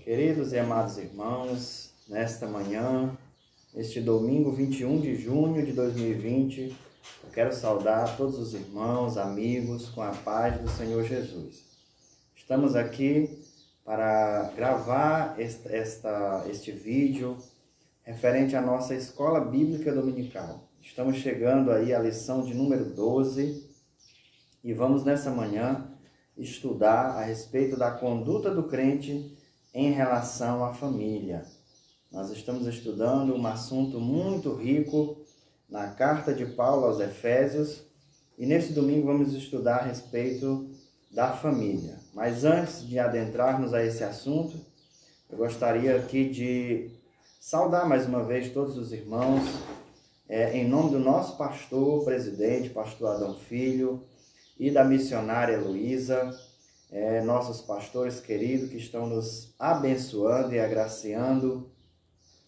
Queridos e amados irmãos, nesta manhã, este domingo 21 de junho de 2020, eu quero saudar todos os irmãos, amigos, com a paz do Senhor Jesus. Estamos aqui para gravar este vídeo referente à nossa Escola Bíblica Dominical. Estamos chegando aí à lição de número 12 e vamos nessa manhã estudar a respeito da conduta do crente em relação à família. Nós estamos estudando um assunto muito rico na carta de Paulo aos Efésios e neste domingo vamos estudar a respeito da família. Mas antes de adentrarmos a esse assunto, eu gostaria aqui de saudar mais uma vez todos os irmãos, em nome do nosso pastor, presidente, pastor Adão Filho, e da missionária Luísa, nossos pastores queridos que estão nos abençoando e agraciando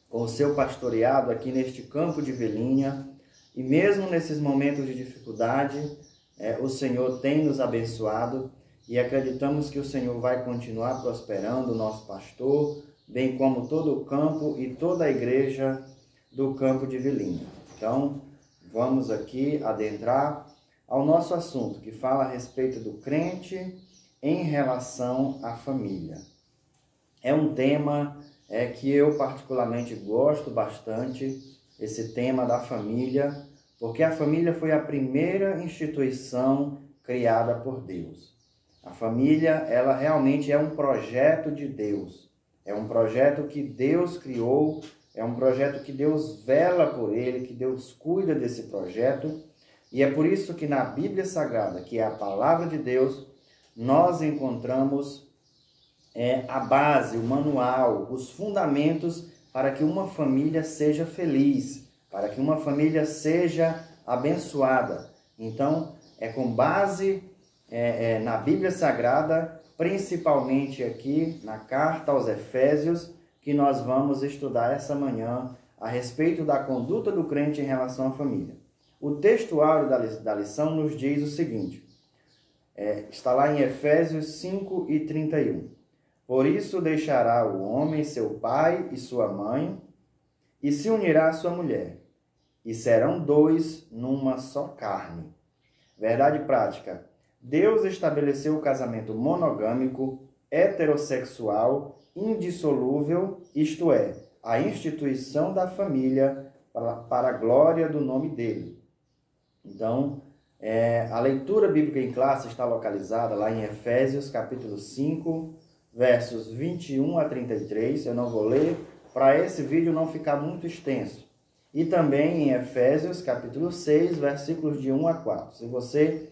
com o seu pastoreado aqui neste campo de Velhinha. E mesmo nesses momentos de dificuldade, o Senhor tem nos abençoado e acreditamos que o Senhor vai continuar prosperando o nosso pastor, bem como todo o campo e toda a igreja do campo de Velhinha. Então, vamos aqui adentrar ao nosso assunto, que fala a respeito do crente em relação à família. É um tema que eu particularmente gosto bastante, esse tema da família, porque a família foi a primeira instituição criada por Deus. A família, ela realmente é um projeto de Deus, é um projeto que Deus criou, é um projeto que Deus vela por ele, que Deus cuida desse projeto, e é por isso que na Bíblia Sagrada, que é a palavra de Deus, nós encontramos a base, o manual, os fundamentos para que uma família seja feliz, para que uma família seja abençoada. Então, é com base na Bíblia Sagrada, principalmente aqui na carta aos Efésios, que nós vamos estudar essa manhã a respeito da conduta do crente em relação à família. O texto áureo da lição nos diz o seguinte, está lá em Efésios 5:31. Por isso deixará o homem seu pai e sua mãe, e se unirá à sua mulher, e serão dois numa só carne. Verdade prática. Deus estabeleceu o casamento monogâmico, heterossexual, indissolúvel, isto é, a instituição da família para a glória do nome dele. Então, a leitura bíblica em classe está localizada lá em Efésios capítulo 5, versos 21 a 33. Eu não vou ler, para esse vídeo não ficar muito extenso. E também em Efésios capítulo 6, versículos de 1 a 4. Se você,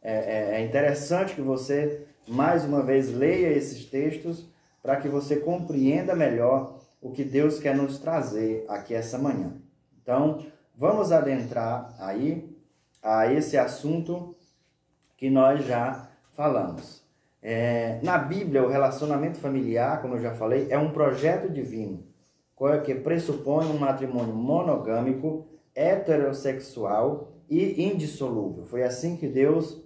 é interessante que você, mais uma vez, leia esses textos para que você compreenda melhor o que Deus quer nos trazer aqui essa manhã. Então, vamos adentrar aí a esse assunto que nós já falamos. Na Bíblia, o relacionamento familiar, como eu já falei, é um projeto divino, que pressupõe um matrimônio monogâmico, heterossexual e indissolúvel. Foi assim que Deus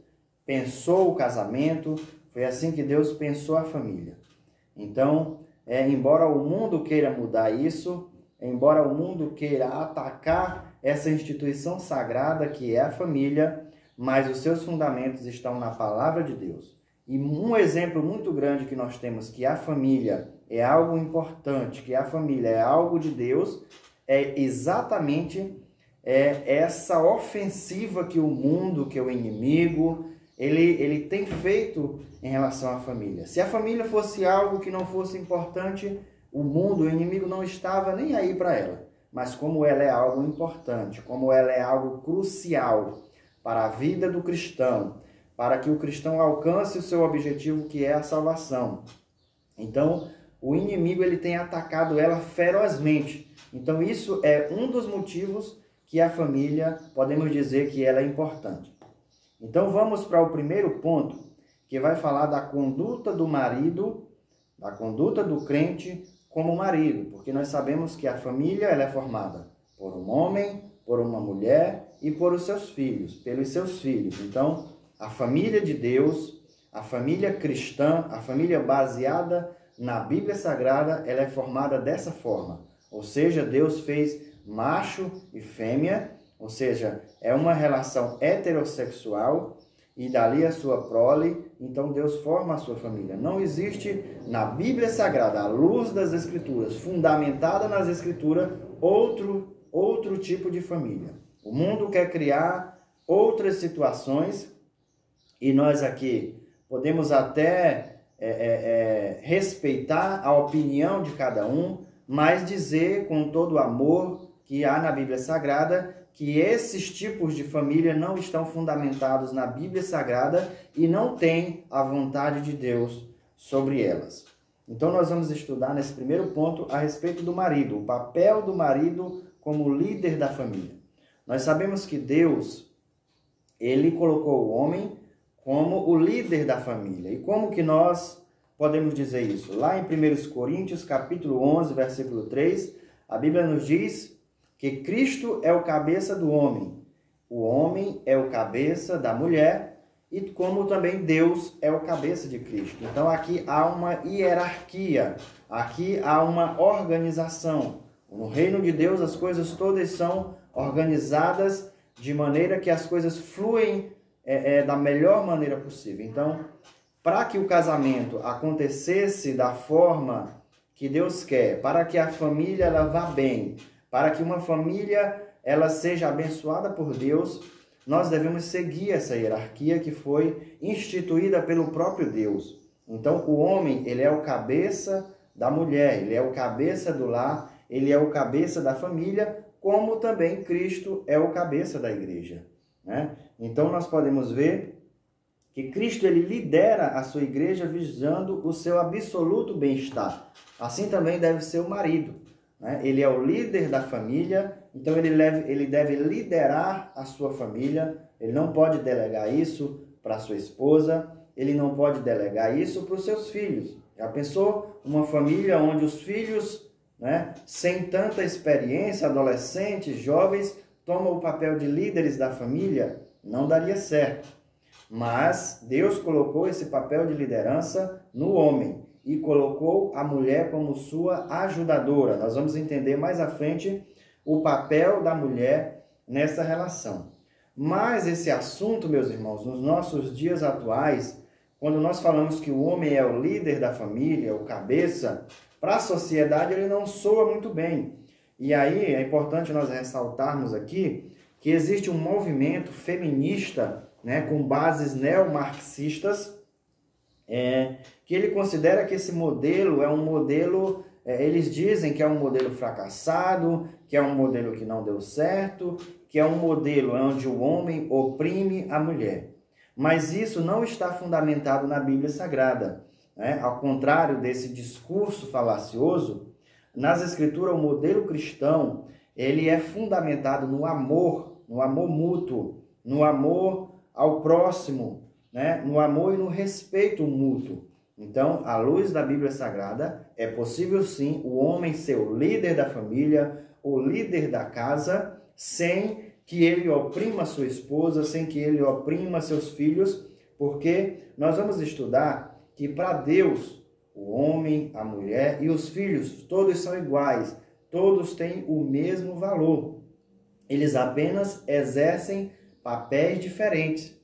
pensou o casamento, foi assim que Deus pensou a família. Então, embora o mundo queira mudar isso, embora o mundo queira atacar essa instituição sagrada que é a família, mas os seus fundamentos estão na palavra de Deus. E um exemplo muito grande que nós temos que a família é algo importante, que a família é algo de Deus, é exatamente essa ofensiva que o mundo, que o inimigo, ele tem feito em relação à família. Se a família fosse algo que não fosse importante, o mundo, o inimigo não estava nem aí para ela. Mas como ela é algo importante, como ela é algo crucial para a vida do cristão, para que o cristão alcance o seu objetivo, que é a salvação. Então, o inimigo ele tem atacado ela ferozmente. Então, isso é um dos motivos que a família, podemos dizer que ela é importante. Então, vamos para o primeiro ponto, que vai falar da conduta do marido, da conduta do crente como marido, porque nós sabemos que a família ela é formada por um homem, por uma mulher e por os seus filhos, pelos seus filhos. Então, a família de Deus, a família cristã, a família baseada na Bíblia Sagrada, ela é formada dessa forma. Ou seja, Deus fez macho e fêmea, ou seja, é uma relação heterossexual e dali a sua prole, então Deus forma a sua família. Não existe na Bíblia Sagrada, à luz das Escrituras, fundamentada nas Escrituras, outro tipo de família. O mundo quer criar outras situações e nós aqui podemos até respeitar a opinião de cada um, mas dizer com todo o amor que há na Bíblia Sagrada que esses tipos de família não estão fundamentados na Bíblia Sagrada e não têm a vontade de Deus sobre elas. Então nós vamos estudar nesse primeiro ponto a respeito do marido, o papel do marido como líder da família. Nós sabemos que Deus, ele colocou o homem como o líder da família. E como que nós podemos dizer isso? Lá em 1 Coríntios, capítulo 11, versículo 3, a Bíblia nos diz que Cristo é o cabeça do homem. O homem é o cabeça da mulher e como também Deus é o cabeça de Cristo. Então aqui há uma hierarquia, aqui há uma organização. No reino de Deus as coisas todas são organizadas de maneira que as coisas fluem da melhor maneira possível. Então, para que o casamento acontecesse da forma que Deus quer, para que a família ela vá bem, para que uma família ela seja abençoada por Deus, nós devemos seguir essa hierarquia que foi instituída pelo próprio Deus. Então, o homem, ele é o cabeça da mulher, ele é o cabeça do lar, ele é o cabeça da família, como também Cristo é o cabeça da igreja, né? Então, nós podemos ver que Cristo ele lidera a sua igreja visando o seu absoluto bem-estar. Assim também deve ser o marido, né? Ele é o líder da família, então ele deve liderar a sua família, ele não pode delegar isso para a sua esposa, ele não pode delegar isso para os seus filhos. Já pensou uma família onde os filhos, né, sem tanta experiência, adolescentes, jovens, tomam o papel de líderes da família? Não daria certo. Mas Deus colocou esse papel de liderança no homem e colocou a mulher como sua ajudadora. Nós vamos entender mais à frente o papel da mulher nessa relação. Mas esse assunto, meus irmãos, nos nossos dias atuais, quando nós falamos que o homem é o líder da família, o cabeça, para a sociedade ele não soa muito bem. E aí é importante nós ressaltarmos aqui que existe um movimento feminista, né, com bases neomarxistas, que ele considera que esse modelo é um modelo, eles dizem que é um modelo fracassado, que é um modelo que não deu certo, que é um modelo onde o homem oprime a mulher. Mas isso não está fundamentado na Bíblia Sagrada, né? Ao contrário desse discurso falacioso, nas Escrituras o modelo cristão ele é fundamentado no amor mútuo, no amor ao próximo, né? No amor e no respeito mútuo. Então, à luz da Bíblia Sagrada, é possível sim o homem ser o líder da família, o líder da casa, sem que ele oprima sua esposa, sem que ele oprima seus filhos, porque nós vamos estudar que para Deus, o homem, a mulher e os filhos, todos são iguais, todos têm o mesmo valor. Eles apenas exercem papéis diferentes,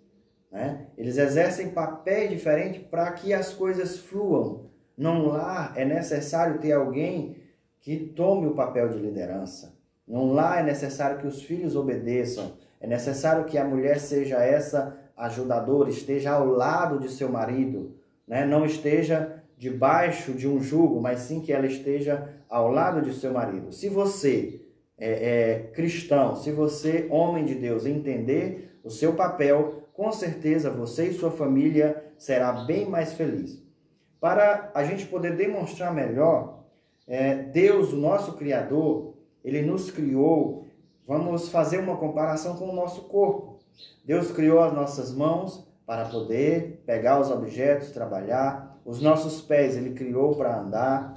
né? Eles exercem papéis diferentes para que as coisas fluam. Num lar é necessário ter alguém que tome o papel de liderança. Num lar é necessário que os filhos obedeçam. É necessário que a mulher seja essa ajudadora, esteja ao lado de seu marido, né? Não esteja debaixo de um jugo, mas sim que ela esteja ao lado de seu marido. Se você é cristão, se você, homem de Deus, entender o seu papel, com certeza você e sua família será bem mais feliz. Para a gente poder demonstrar melhor, Deus, o nosso Criador, ele nos criou, vamos fazer uma comparação com o nosso corpo. Deus criou as nossas mãos para poder pegar os objetos, trabalhar. Os nossos pés ele criou para andar,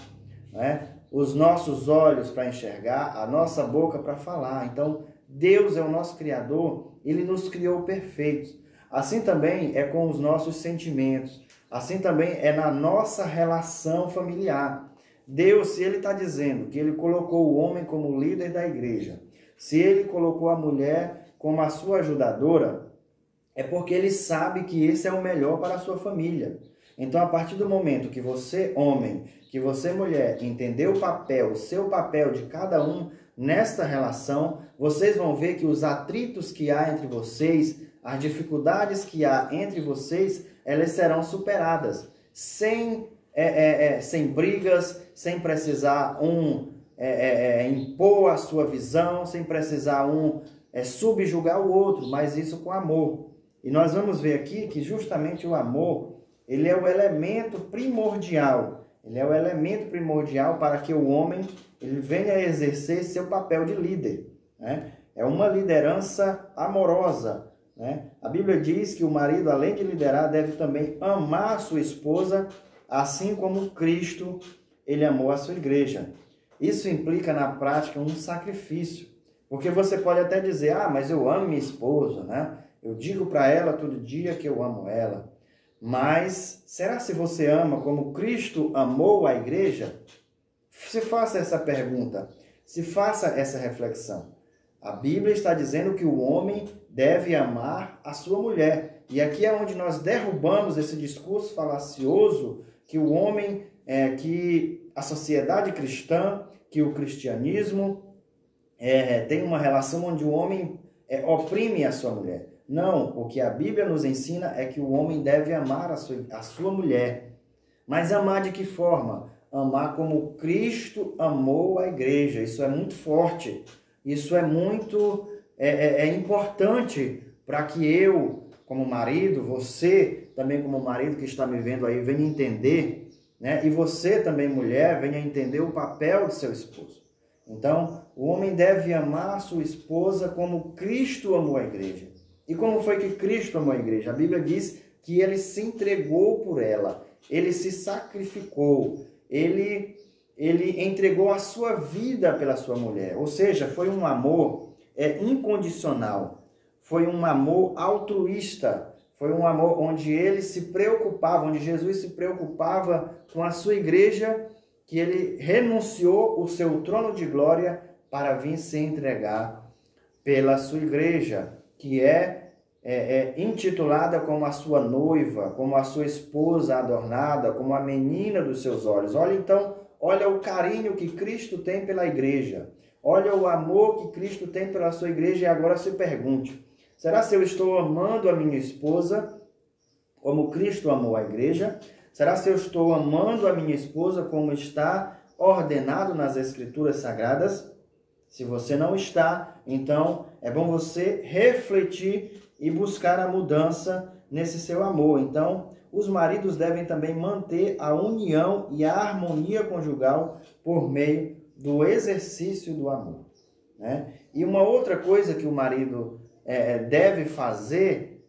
né? Os nossos olhos para enxergar, a nossa boca para falar. Então, Deus é o nosso Criador, ele nos criou perfeitos. Assim também é com os nossos sentimentos. assim também é na nossa relação familiar. Deus, se Ele está dizendo que Ele colocou o homem como líder da igreja, se Ele colocou a mulher como a sua ajudadora, é porque Ele sabe que esse é o melhor para a sua família. Então, a partir do momento que você, homem, que você, mulher, entender o papel, o seu papel de cada um nesta relação, vocês vão ver que os atritos que há entre vocês, as dificuldades que há entre vocês, elas serão superadas, sem brigas, sem precisar impor a sua visão, sem precisar subjugar o outro, mas isso com amor. E nós vamos ver aqui que justamente o amor, ele é o elemento primordial. Ele é o elemento primordial para que o homem ele venha a exercer seu papel de líder, né? É uma liderança amorosa, né? A Bíblia diz que o marido, além de liderar, deve também amar a sua esposa, assim como Cristo ele amou a sua igreja. Isso implica na prática um sacrifício. Porque você pode até dizer, mas eu amo minha esposa, né? Eu digo para ela todo dia que eu amo ela. Mas será se você ama como Cristo amou a igreja? Se faça essa pergunta, se faça essa reflexão. A Bíblia está dizendo que o homem deve amar a sua mulher. E aqui é onde nós derrubamos esse discurso falacioso que o homem, que a sociedade cristã, que o cristianismo tem uma relação onde o homem oprime a sua mulher. Não, o que a Bíblia nos ensina é que o homem deve amar a sua mulher. Mas amar de que forma? Amar como Cristo amou a igreja. Isso é muito forte. Isso é muito importante para que eu, como marido, você também como marido que está me vendo aí, venha entender, né? E você também, mulher, venha entender o papel do seu esposo. Então, o homem deve amar a sua esposa como Cristo amou a igreja. E como foi que Cristo amou a igreja? A Bíblia diz que ele se entregou por ela, ele se sacrificou, ele entregou a sua vida pela sua mulher. Ou seja, foi um amor incondicional, foi um amor altruísta, foi um amor onde ele se preocupava, onde Jesus se preocupava com a sua igreja, que ele renunciou o seu trono de glória para vir se entregar pela sua igreja, que é intitulada como a sua noiva, como a sua esposa adornada, como a menina dos seus olhos. Olha o carinho que Cristo tem pela igreja. Olha o amor que Cristo tem pela sua igreja. E agora se pergunte, será se eu estou amando a minha esposa como Cristo amou a igreja? Será se eu estou amando a minha esposa como está ordenado nas Escrituras Sagradas? Se você não está, então é bom você refletir e buscar a mudança nesse seu amor. Então, os maridos devem também manter a união e a harmonia conjugal por meio do exercício do amor, né? E uma outra coisa que o marido deve fazer,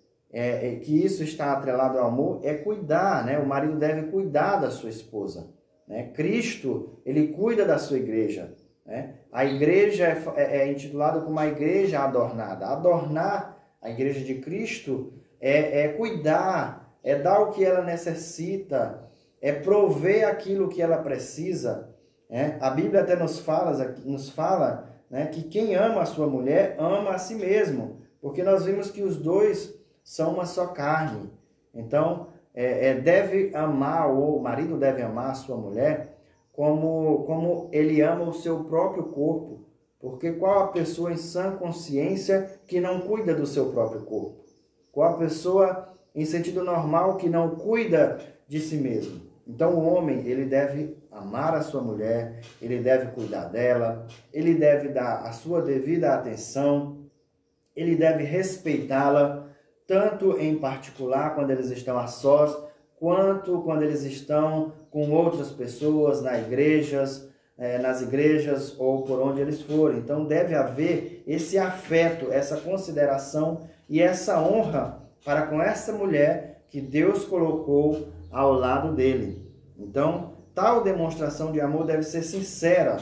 que isso está atrelado ao amor, é cuidar, né? O marido deve cuidar da sua esposa, né? Cristo, ele cuida da sua igreja, né? A igreja é intitulada como a igreja adornada. Adornar a igreja de Cristo é cuidar, é dar o que ela necessita, é prover aquilo que ela precisa, né? A Bíblia até nos fala, né, que quem ama a sua mulher ama a si mesmo, porque nós vimos que os dois são uma só carne. Então, o marido deve amar a sua mulher como ele ama o seu próprio corpo. Porque qual a pessoa em sã consciência que não cuida do seu próprio corpo? Qual a pessoa em sentido normal que não cuida de si mesmo? Então o homem, ele deve amar a sua mulher, ele deve cuidar dela, ele deve dar a sua devida atenção, ele deve respeitá-la, tanto em particular quando eles estão a sós, quanto quando eles estão com outras pessoas nas igrejas ou por onde eles forem. Então deve haver esse afeto, essa consideração e essa honra para com essa mulher que Deus colocou ao lado dele. Então, tal demonstração de amor deve ser sincera,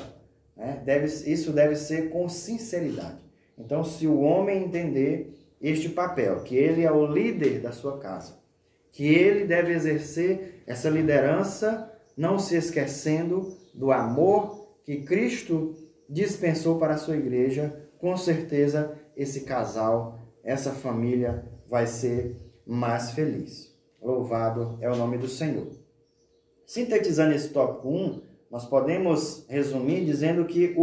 né? Isso deve ser com sinceridade. Então, se o homem entender este papel, que ele é o líder da sua casa, que ele deve exercer essa liderança, não se esquecendo do amor que Cristo dispensou para a sua igreja. Com certeza esse casal, essa família vai ser mais feliz. Louvado é o nome do Senhor. Sintetizando esse tópico 1, nós podemos resumir dizendo que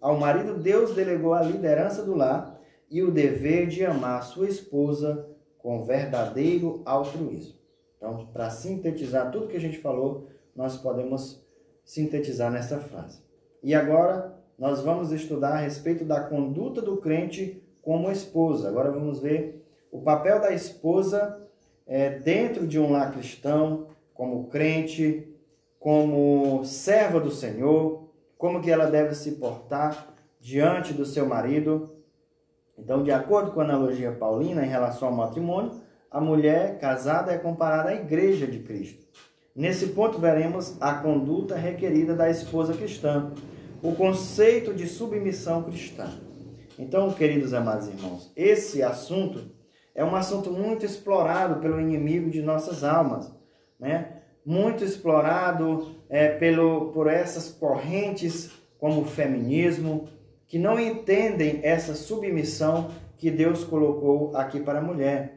ao marido Deus delegou a liderança do lar e o dever de amar sua esposa com verdadeiro altruísmo. Então, para sintetizar tudo que a gente falou, nós podemos sintetizar nessa frase. E agora nós vamos estudar a respeito da conduta do crente como esposa. Agora vamos ver o papel da esposa dentro de um lar cristão, como crente, como serva do Senhor, como que ela deve se portar diante do seu marido. Então, de acordo com a analogia paulina em relação ao matrimônio, a mulher casada é comparada à igreja de Cristo. Nesse ponto veremos a conduta requerida da esposa cristã, o conceito de submissão cristã. Então, queridos amados irmãos, esse assunto é um assunto muito explorado pelo inimigo de nossas almas, né? Muito explorado por essas correntes como o feminismo, que não entendem essa submissão que Deus colocou aqui para a mulher.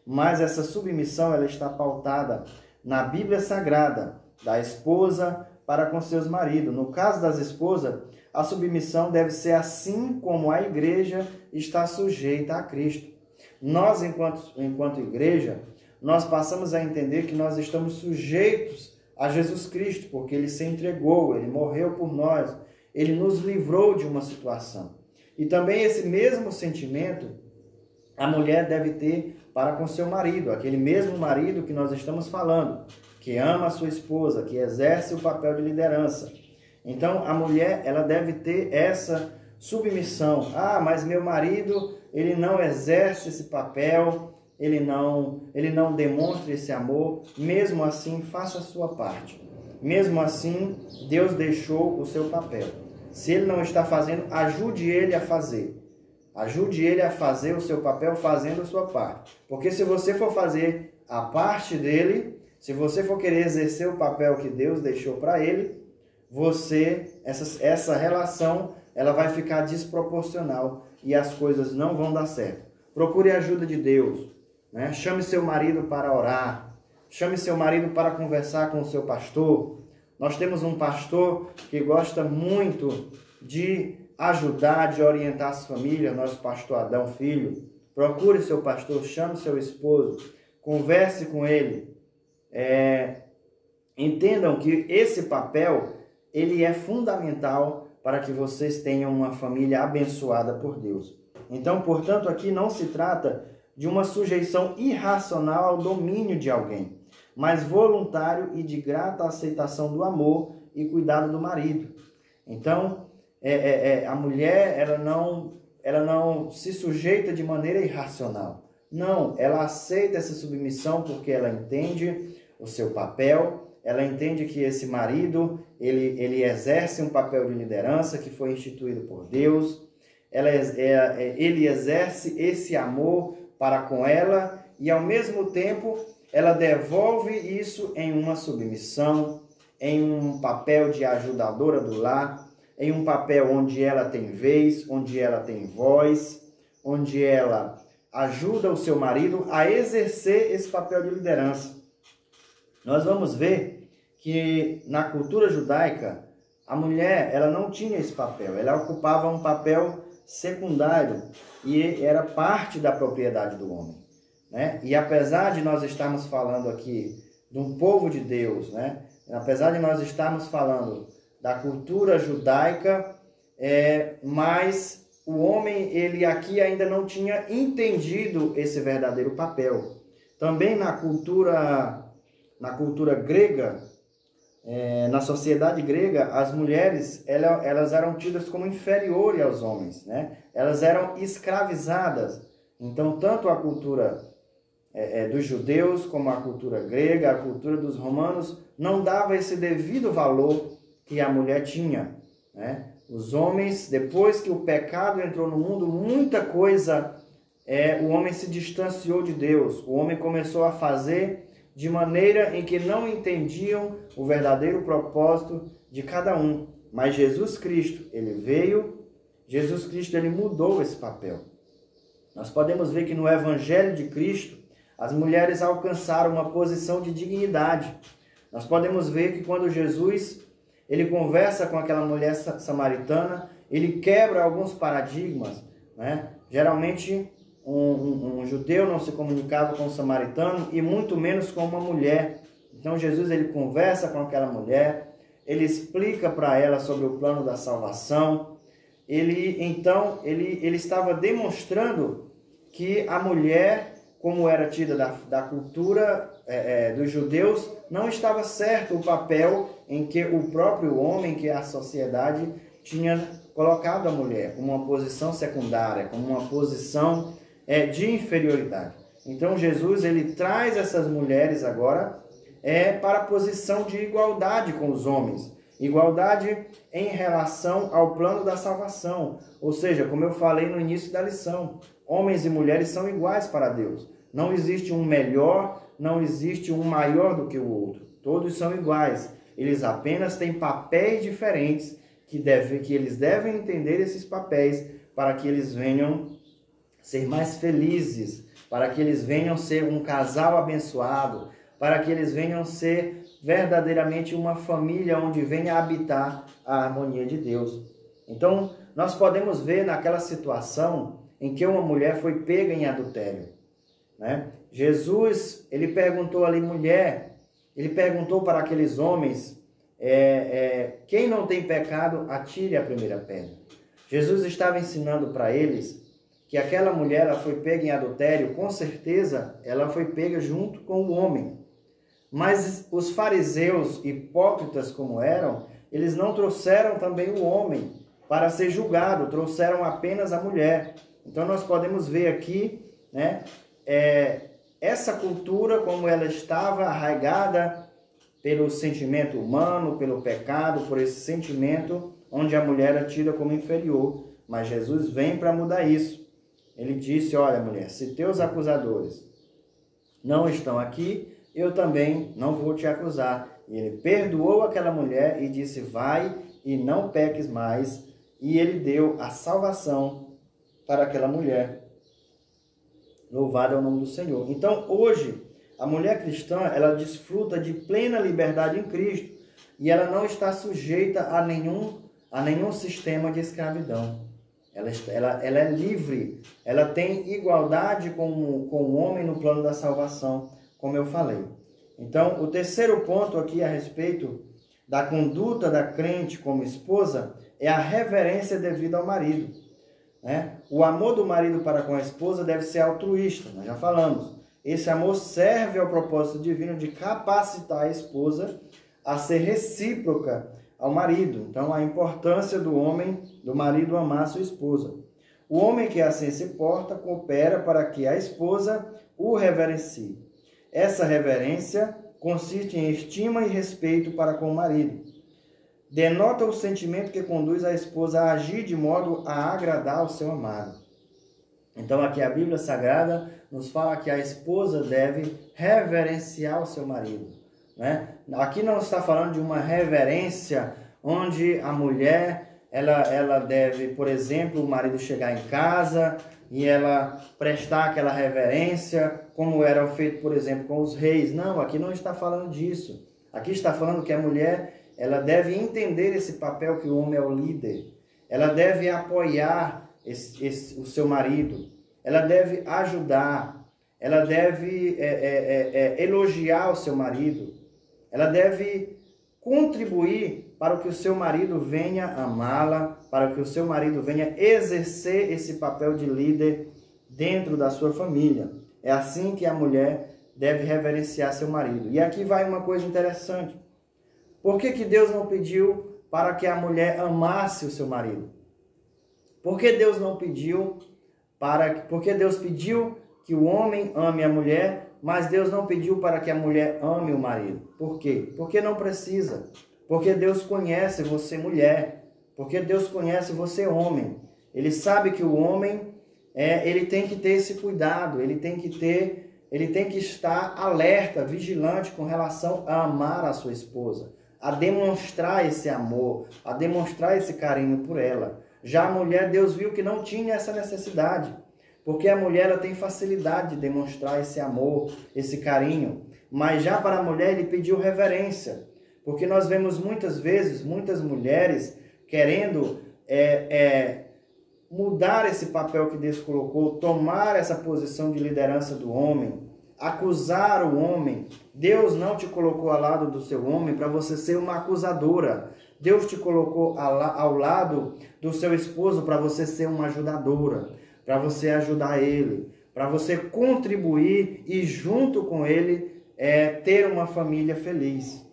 Mas essa submissão ela está pautada na Bíblia Sagrada, da esposa para com seus maridos. No caso das esposas, a submissão deve ser assim como a igreja está sujeita a Cristo. Nós, enquanto igreja, nós passamos a entender que nós estamos sujeitos a Jesus Cristo, porque Ele se entregou, Ele morreu por nós, Ele nos livrou de uma situação. E também esse mesmo sentimento a mulher deve ter para com seu marido, aquele mesmo marido que nós estamos falando, que ama a sua esposa, que exerce o papel de liderança. Então, a mulher, ela deve ter essa submissão. Ah, mas meu marido, ele não exerce esse papel, ele não demonstra esse amor. Mesmo assim, faça a sua parte. Mesmo assim, Deus deixou o seu papel. Se ele não está fazendo, ajude ele a fazer. Ajude ele a fazer o seu papel fazendo a sua parte. Porque se você for fazer a parte dele, se você for querer exercer o papel que Deus deixou para ele, essa relação ela vai ficar desproporcional e as coisas não vão dar certo. Procure a ajuda de Deus, né? Chame seu marido para orar, chame seu marido para conversar com o seu pastor. Nós temos um pastor que gosta muito de ajudar, de orientar as famílias, nosso pastor Adão Filho. Procure seu pastor, chame seu esposo, converse com ele. Entendam que esse papel ele é fundamental para que vocês tenham uma família abençoada por Deus. Então, portanto, aqui não se trata de uma sujeição irracional ao domínio de alguém, mas voluntário e de grata aceitação do amor e cuidado do marido. Então, a mulher ela não se sujeita de maneira irracional. Não, ela aceita essa submissão porque ela entende o seu papel. Ela entende que esse marido, ele exerce um papel de liderança que foi instituído por Deus. Ele exerce esse amor para com ela e, ao mesmo tempo, ela devolve isso em uma submissão, em um papel de ajudadora do lar, em um papel onde ela tem vez, onde ela tem voz, onde ela ajuda o seu marido a exercer esse papel de liderança. Nós vamos ver que na cultura judaica, a mulher ela não tinha esse papel, ela ocupava um papel secundário e era parte da propriedade do homem, né? E apesar de nós estarmos falando aqui de um povo de Deus, né? Apesar de nós estarmos falando da cultura judaica, mas o homem ele aqui ainda não tinha entendido esse verdadeiro papel. Também na cultura grega, na sociedade grega, as mulheres elas eram tidas como inferiores aos homens, né? Elas eram escravizadas. Então, tanto a cultura dos judeus como a cultura grega, a cultura dos romanos, não dava esse devido valor que a mulher tinha, né? Os homens, depois que o pecado entrou no mundo, muita coisa o homem se distanciou de Deus. O homem começou a fazer de maneira em que não entendiam o verdadeiro propósito de cada um. Mas Jesus Cristo, ele veio, Jesus Cristo, ele mudou esse papel. Nós podemos ver que no Evangelho de Cristo, as mulheres alcançaram uma posição de dignidade. Nós podemos ver que quando Jesus, ele conversa com aquela mulher samaritana, ele quebra alguns paradigmas, né? Geralmente, um judeu não se comunicava com um samaritano e muito menos com uma mulher. Então, Jesus, ele conversa com aquela mulher, ele explica para ela sobre o plano da salvação. Ele estava demonstrando que a mulher, como era tida da cultura dos judeus, não estava certo o papel em que o próprio homem, que a sociedade tinha colocado a mulher como uma posição secundária, como uma posição de inferioridade. Então Jesus, ele traz essas mulheres agora para a posição de igualdade com os homens. Igualdade em relação ao plano da salvação. Ou seja, como eu falei no início da lição, homens e mulheres são iguais para Deus. Não existe um melhor, não existe um maior do que o outro. Todos são iguais. Eles apenas têm papéis diferentes que eles devem entender esses papéis para que eles venham ser mais felizes, para que eles venham ser um casal abençoado, para que eles venham ser verdadeiramente uma família onde venha habitar a harmonia de Deus. Então, nós podemos ver naquela situação em que uma mulher foi pega em adultério, né? Jesus, ele perguntou ali, mulher, ele perguntou para aqueles homens, quem não tem pecado, atire a primeira pedra. Jesus estava ensinando para eles que aquela mulher, ela foi pega em adultério, com certeza ela foi pega junto com o homem. Mas os fariseus, hipócritas como eram, eles não trouxeram também o homem para ser julgado, trouxeram apenas a mulher. Então nós podemos ver aqui, né, essa cultura como ela estava arraigada pelo sentimento humano, pelo pecado, por esse sentimento onde a mulher é tida como inferior. Mas Jesus vem para mudar isso. Ele disse, olha mulher, se teus acusadores não estão aqui, eu também não vou te acusar. E ele perdoou aquela mulher e disse, vai e não peques mais. E ele deu a salvação para aquela mulher. Louvado é o nome do Senhor. Então, hoje, a mulher cristã, ela desfruta de plena liberdade em Cristo. E ela não está sujeita a nenhum sistema de escravidão. Ela é livre. Ela tem igualdade com o homem no plano da salvação, como eu falei. Então, o terceiro ponto aqui a respeito da conduta da crente como esposa é a reverência devida ao marido, né? O amor do marido para com a esposa deve ser altruísta, nós já falamos. Esse amor serve ao propósito divino de capacitar a esposa a ser recíproca ao marido. Então, a importância do marido amar a sua esposa. O homem que assim se porta, coopera para que a esposa o reverencie. Essa reverência consiste em estima e respeito para com o marido. Denota o sentimento que conduz a esposa a agir de modo a agradar ao seu amado. Então, aqui a Bíblia Sagrada nos fala que a esposa deve reverenciar o seu marido, né? Aqui não está falando de uma reverência onde a mulher ela deve, por exemplo, o marido chegar em casa e ela prestar aquela reverência, como era feito, por exemplo, com os reis. Não, aqui não está falando disso. Aqui está falando que a mulher, ela deve entender esse papel que o homem é o líder. Ela deve apoiar o seu marido. Ela deve ajudar. Ela deve elogiar o seu marido. Ela deve contribuir para que o seu marido venha amá-la, para que o seu marido venha exercer esse papel de líder dentro da sua família. É assim que a mulher deve reverenciar seu marido. E aqui vai uma coisa interessante. Por que Deus não pediu para que a mulher amasse o seu marido? Por que Deus não pediu porque Deus pediu que o homem ame a mulher, mas Deus não pediu para que a mulher ame o marido? Por quê? Porque não precisa. Porque Deus conhece você mulher. Porque Deus conhece você homem. Ele sabe que o homem ele tem que ter esse cuidado, ele tem que estar alerta, vigilante com relação a amar a sua esposa, a demonstrar esse amor, a demonstrar esse carinho por ela. Já a mulher, Deus viu que não tinha essa necessidade, porque a mulher ela tem facilidade de demonstrar esse amor, esse carinho. Mas já para a mulher ele pediu reverência, porque nós vemos muitas vezes, muitas mulheres querendo mudar esse papel que Deus colocou, tomar essa posição de liderança do homem, acusar o homem. Deus não te colocou ao lado do seu homem para você ser uma acusadora. Deus te colocou ao lado do seu esposo para você ser uma ajudadora, para você ajudar ele, para você contribuir e junto com ele ter uma família feliz.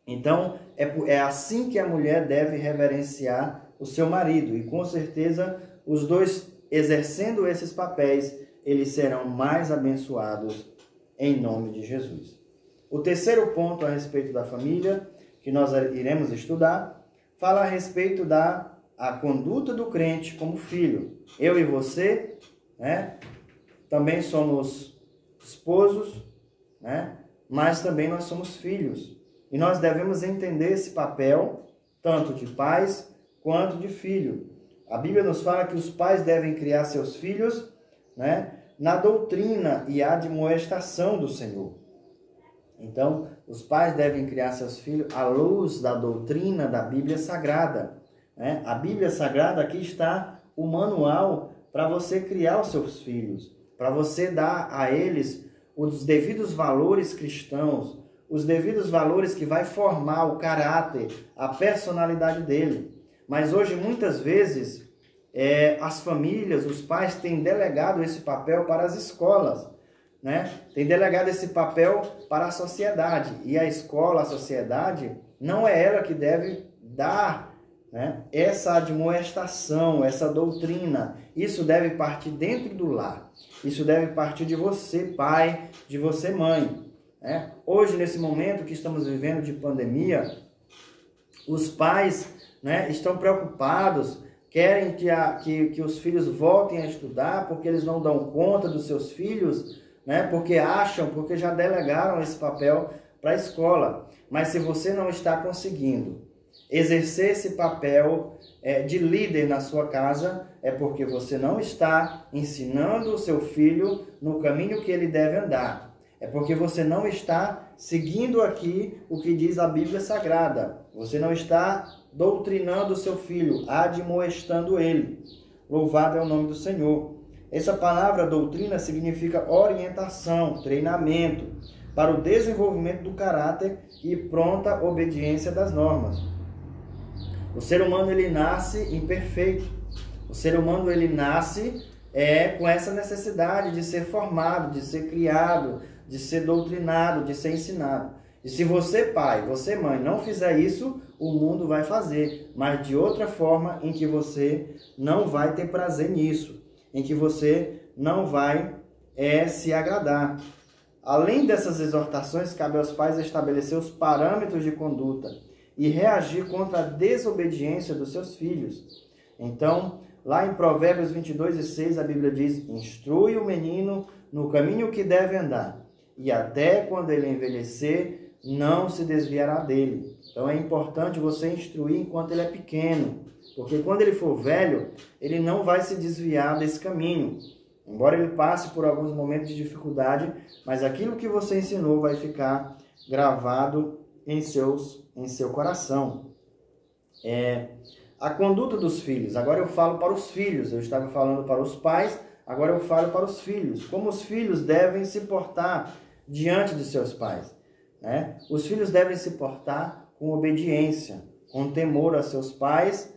Então, é assim que a mulher deve reverenciar o seu marido. E com certeza, os dois exercendo esses papéis, eles serão mais abençoados em nome de Jesus. O terceiro ponto a respeito da família, que nós iremos estudar, fala a respeito da conduta do crente como filho. Eu e você, também somos esposos, mas também nós somos filhos. E nós devemos entender esse papel, tanto de pais quanto de filho. A Bíblia nos fala que os pais devem criar seus filhos, na doutrina e admoestação do Senhor. Então, os pais devem criar seus filhos à luz da doutrina da Bíblia Sagrada. A Bíblia Sagrada, aqui está o manual para você criar os seus filhos, para você dar a eles os devidos valores cristãos, os devidos valores que vai formar o caráter, a personalidade dele. Mas hoje, muitas vezes, as famílias, os pais têm delegado esse papel para as escolas, Tem delegado esse papel para a sociedade. E a escola, a sociedade, não é ela que deve dar essa admoestação, essa doutrina. Isso deve partir dentro do lar. Isso deve partir de você, pai, de você, mãe. Hoje, nesse momento que estamos vivendo de pandemia, os pais estão preocupados, querem que os filhos voltem a estudar, porque eles não dão conta dos seus filhos, porque já delegaram esse papel para a escola. Mas se você não está conseguindo exercer esse papel de líder na sua casa, é porque você não está ensinando o seu filho no caminho que ele deve andar. É porque você não está seguindo aqui o que diz a Bíblia Sagrada. Você não está doutrinando o seu filho, admoestando ele. Louvado é o nome do Senhor. Essa palavra doutrina significa orientação, treinamento para o desenvolvimento do caráter e pronta obediência das normas. O ser humano ele nasce imperfeito. O ser humano ele nasce com essa necessidade de ser formado, de ser criado, de ser doutrinado, de ser ensinado. E se você, pai, você, mãe, não fizer isso, o mundo vai fazer, mas de outra forma em que você não vai ter prazer nisso, em que você não vai se agradar. Além dessas exortações, cabe aos pais estabelecer os parâmetros de conduta e reagir contra a desobediência dos seus filhos. Então, lá em Provérbios 22:6, a Bíblia diz: instrui o menino no caminho que deve andar, e até quando ele envelhecer, não se desviará dele. Então é importante você instruir enquanto ele é pequeno, porque quando ele for velho, ele não vai se desviar desse caminho. Embora ele passe por alguns momentos de dificuldade, mas aquilo que você ensinou vai ficar gravado em seu coração. A conduta dos filhos. Agora eu falo para os filhos. Eu estava falando para os pais, agora eu falo para os filhos. Como os filhos devem se portar diante de seus pais. Os filhos devem se portar com obediência, com temor a seus pais,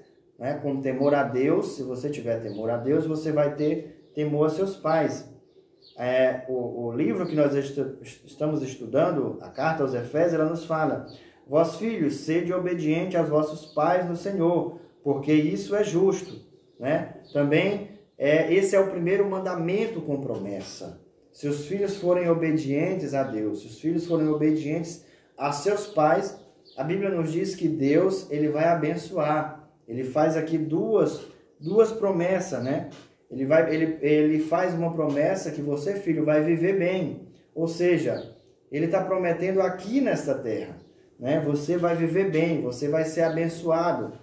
com temor a Deus. Se você tiver temor a Deus, você vai ter temor a seus pais. O livro que nós estamos estudando, a carta aos Efésios, ela nos fala: vós filhos, sede obediente aos vossos pais no Senhor, porque isso é justo. Também esse é o primeiro mandamento com promessa. Se os filhos forem obedientes a Deus, se os filhos forem obedientes a seus pais, a Bíblia nos diz que Deus ele vai abençoar. Ele faz aqui duas promessas, Ele faz uma promessa que você, filho, vai viver bem. Ou seja, ele está prometendo aqui nesta terra, né? Você vai viver bem, você vai ser abençoado.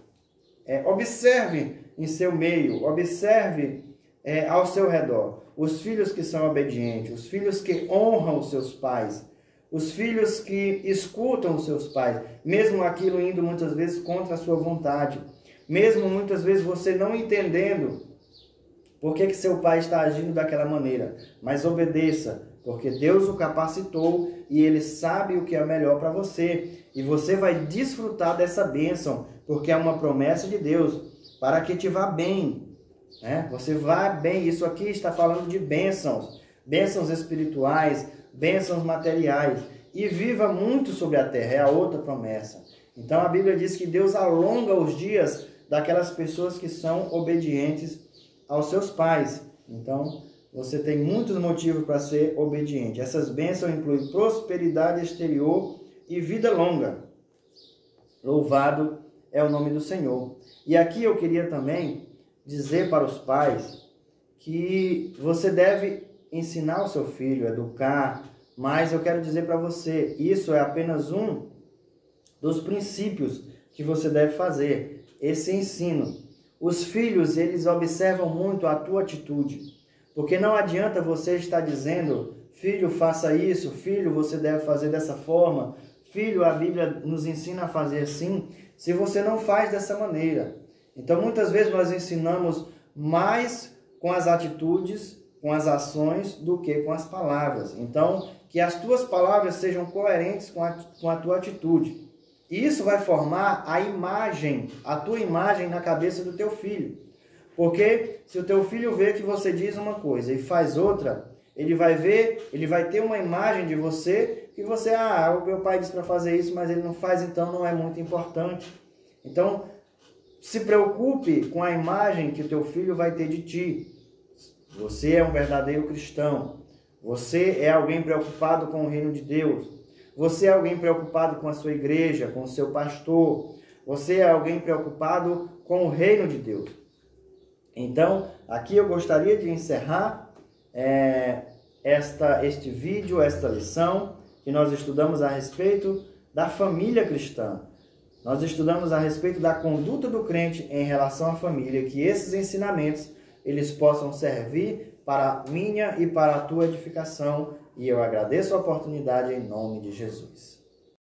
Observe em seu meio, observe ao seu redor. Os filhos que são obedientes, os filhos que honram os seus pais, os filhos que escutam os seus pais, mesmo aquilo indo muitas vezes contra a sua vontade, mesmo muitas vezes você não entendendo por que seu pai está agindo daquela maneira, mas obedeça, porque Deus o capacitou e Ele sabe o que é melhor para você, e você vai desfrutar dessa bênção, porque é uma promessa de Deus, para que te vá bem, né? Você vá bem. Isso aqui está falando de bênçãos, bênçãos espirituais, bênçãos materiais, e viva muito sobre a terra, é a outra promessa. Então a Bíblia diz que Deus alonga os dias daquelas pessoas que são obedientes aos seus pais. Então você tem muitos motivos para ser obediente. Essas bênçãos incluem prosperidade exterior e vida longa. Louvado é o nome do Senhor. E aqui eu queria também dizer para os pais que você deve ensinar o seu filho, educar, mas eu quero dizer para você, isso é apenas um dos princípios que você deve fazer, esse ensino. Os filhos, eles observam muito a tua atitude, porque não adianta você estar dizendo, filho, faça isso, filho, você deve fazer dessa forma, filho, a Bíblia nos ensina a fazer assim, se você não faz dessa maneira. Então, muitas vezes nós ensinamos mais com as atitudes, com as ações, do que com as palavras. Então, que as tuas palavras sejam coerentes com a tua atitude. E isso vai formar a imagem, a tua imagem na cabeça do teu filho. Porque se o teu filho vê que você diz uma coisa e faz outra, ele vai ter uma imagem de você que você, o meu pai disse para fazer isso, mas ele não faz, então não é muito importante. Então, se preocupe com a imagem que o teu filho vai ter de ti. Você é um verdadeiro cristão. Você é alguém preocupado com o reino de Deus. Você é alguém preocupado com a sua igreja, com o seu pastor. Você é alguém preocupado com o reino de Deus. Então, aqui eu gostaria de encerrar este vídeo, esta lição, que nós estudamos a respeito da família cristã. Nós estudamos a respeito da conduta do crente em relação à família, que esses ensinamentos eles possam servir para a minha e para a tua edificação. E eu agradeço a oportunidade em nome de Jesus.